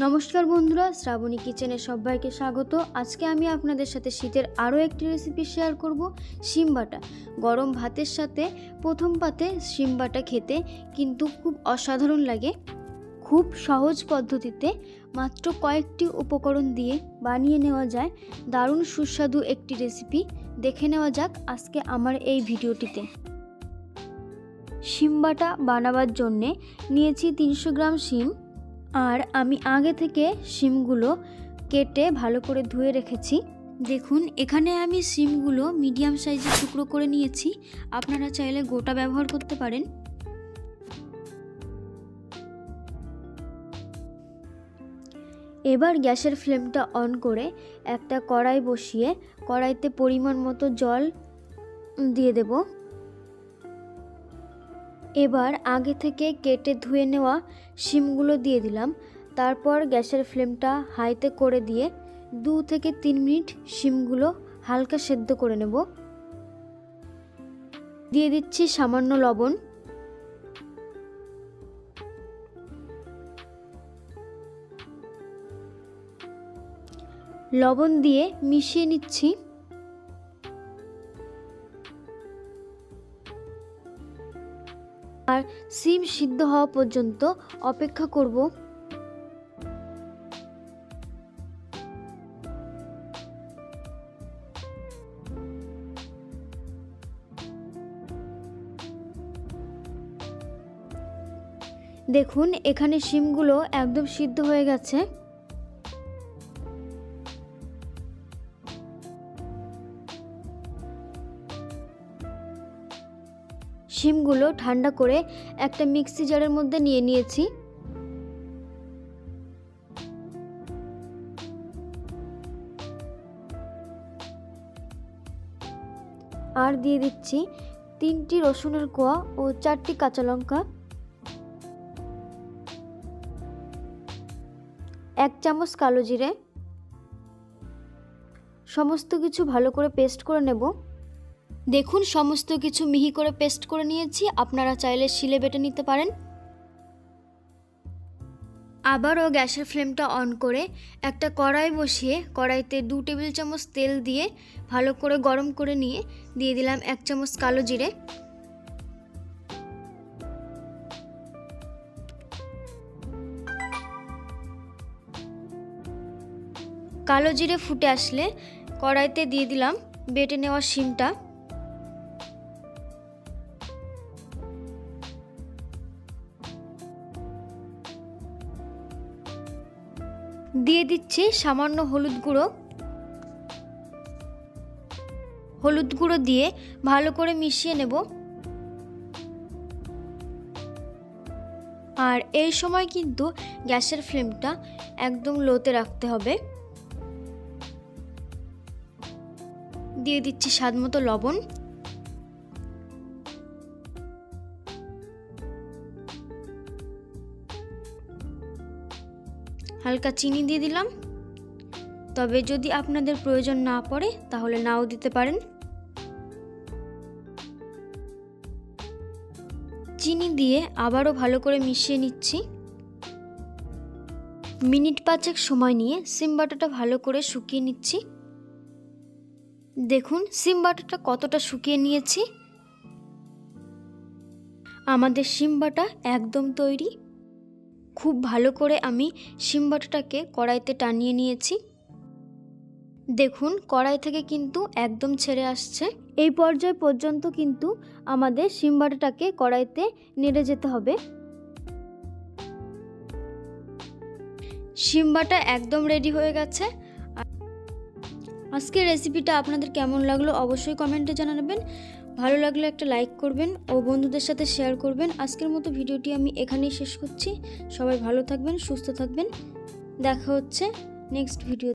নমস্কার বন্ধুরা, শ্রাবণী কিচেনে সবাইকে স্বাগত। আজকে আমি আপনাদের সাথে শীতের আরও একটি রেসিপি শেয়ার করব, শিম বাটা। গরম ভাতের সাথে প্রথম পাতে শিম বাটা খেতে কিন্তু খুব অসাধারণ লাগে। খুব সহজ পদ্ধতিতে মাত্র কয়েকটি উপকরণ দিয়ে বানিয়ে নেওয়া যায় দারুণ সুস্বাদু একটি রেসিপি। দেখে নেওয়া যাক আজকে আমার এই ভিডিওটিতে। শিম বাটা বানাবার জন্যে নিয়েছি 300 গ্রাম শিম, আর আমি আগে থেকে শিমগুলো কেটে ভালো করে ধুয়ে রেখেছি। দেখুন, এখানে আমি শিমগুলো মিডিয়াম সাইজের টুকরো করে নিয়েছি। আপনারা চাইলে গোটা ব্যবহার করতে পারেন। এবার গ্যাসের ফ্লেমটা অন করে একটা কড়াই বসিয়ে কড়াইতে পরিমাণ মতো জল দিয়ে দেব। এবার আগে থেকে কেটে ধুয়ে নেওয়া শিমগুলো দিয়ে দিলাম। তারপর গ্যাসের ফ্লেমটা হাইতে করে দিয়ে 2 থেকে 3 মিনিট শিমগুলো হালকা সেদ্ধ করে নেব। দিয়ে দিচ্ছি সামান্য লবণ। লবণ দিয়ে মিশিয়ে নিচ্ছি। আর শিম সিদ্ধ হওয়া পর্যন্ত অপেক্ষা করব। দেখুন, এখানে শিমগুলো একদম সিদ্ধ হয়ে গেছে। শিমগুলো ঠান্ডা করে একটা মিক্সি জারের মধ্যে নিয়ে নিয়েছি। আর দিয়ে দিচ্ছি 3টি রসুনের কোয়া ও 4টি কাঁচা লঙ্কা, 1 চামচ কালো জিরে। সমস্ত কিছু ভালো করে পেস্ট করে নেব। দেখুন, সমস্ত কিছু মিহি করে পেস্ট করে নিয়েছি। আপনারা চাইলে শিলে বেটে নিতে পারেন। আবারও গ্যাসের ফ্লেমটা অন করে একটা কড়াই বসিয়ে কড়াইতে 2 টেবিল চামচ তেল দিয়ে ভালো করে গরম করে নিয়ে দিয়ে দিলাম 1 চামচ কালো জিরে। কালো জিরে ফুটে আসলে কড়াইতে দিয়ে দিলাম বেটে নেওয়া শিমটা। দিয়ে দিচ্ছি সামান্য হলুদ গুঁড়ো দিয়ে ভালো করে মিশিয়ে নেব। আর এই সময় কিন্তু গ্যাসের ফ্লেমটা একদম লোতে রাখতে হবে। দিয়ে দিচ্ছি স্বাদমতো লবণ। হালকা চিনি দিয়ে দিলাম, তবে যদি আপনাদের প্রয়োজন না পড়ে তাহলে নাও দিতে পারেন। চিনি দিয়ে আবারও ভালো করে মিশিয়ে নিচ্ছি। মিনিট 5 সময় নিয়ে শিম বাটাটা ভালো করে শুকিয়ে নিচ্ছি। দেখুন, শিম বাটাটা কতটা শুকিয়ে নিয়েছি। আমাদের শিম বাটা একদম তৈরি। খুব ভালো করে আমি শিম বাটাটাকে কড়াইতে টানিয়ে নিয়েছি। দেখুন, কড়াই থেকে কিন্তু একদম ছেড়ে আসছে। এই পর্যায় পর্যন্ত কিন্তু আমাদের শিম বাটাটাকে কড়াইতে নেড়ে যেতে হবে। শিম বাটা একদম রেডি হয়ে গেছে। আজকের রেসিপিটা আপনাদের কেমন লাগলো অবশ্যই কমেন্টে জানাবেন। ভালো লাগলে একটা লাইক করবেন ও বন্ধুদের সাথে শেয়ার করবেন। আজকের মতো ভিডিওটি আমি এখানেই শেষ করছি। সবাই ভালো থাকবেন, সুস্থ থাকবেন। দেখা হচ্ছে নেক্সট ভিডিও।